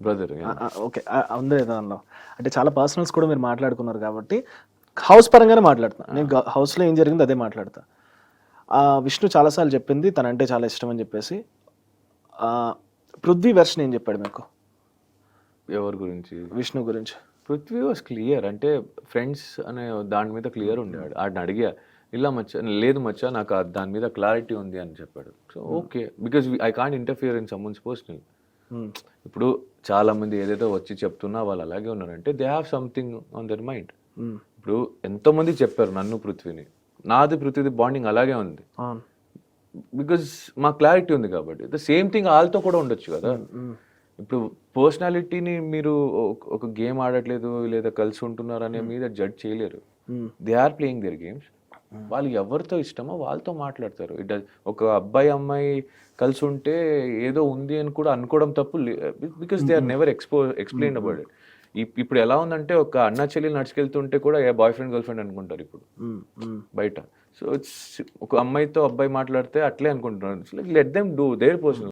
Brother. Okay. ఉంది దానిలో. అంటే చాలా పర్సనల్స్ కూడా మీరు మాట్లాడుకున్నారు కాబట్టి, హౌస్ పరంగానే మాట్లాడుతున్నా. నేను హౌస్‌లో ఏం జరిగిందో అదే మాట్లాడతా. విష్ణు చాలా సార్లు చెప్పింది తనంటే చాలా ఇష్టం అని చెప్పేసి. పృథ్వీ వెర్షన్ ఏం చెప్పాడు మీకు? ఎవరి గురించి? విష్ణు గురించి. Prithvi was clear. అంటే ఫ్రెండ్స్ అనే దాని మీద క్లియర్ ఉండేవాడు. ఆడిని అడిగా, ఇలా మచ్చా లేదు మచ్చా నాకు దాని మీద క్లారిటీ ఉంది అని చెప్పాడు. So okay, because I can't interfere in someone's personal. ఇప్పుడు చాలా మంది ఏదైతే వచ్చి చెప్తున్నా వాళ్ళు అలాగే ఉన్నారంటే they have something on their mind. ఇప్పుడు ఎంతో మంది చెప్పారు నన్ను పృథ్వీని, నాది పృథ్వీది బాండింగ్ అలాగే ఉంది బికాజ్ మా క్లారిటీ ఉంది కాబట్టి. ద సేమ్ థింగ్ వాళ్ళతో కూడా ఉండొచ్చు కదా. ఇప్పుడు పర్సనాలిటీని మీరు ఒక గేమ్ ఆడట్లేదు లేదా కలిసి ఉంటున్నారు అనే మీద జడ్జ్ చేయలేరు. They are playing their games. వాళ్ళు ఎవరితో ఇష్టమో వాళ్ళతో మాట్లాడతారు. ఒక అబ్బాయి అమ్మాయి కలిసి ఉంటే ఏదో ఉంది అని కూడా అనుకోవడం తప్పు, because they are never explain about it. ఇప్పుడు ఎలా ఉందంటే ఒక అన్న చెల్లి నడుచుకెళ్తుంటే కూడా ఏ బాయ్ ఫ్రెండ్ గర్ల్ ఫ్రెండ్ అనుకుంటారు ఇప్పుడు బయట. సో ఇట్స్ ఒక అమ్మాయితో అబ్బాయి మాట్లాడితే అట్లే అనుకుంటున్నారు. Let them do there personal.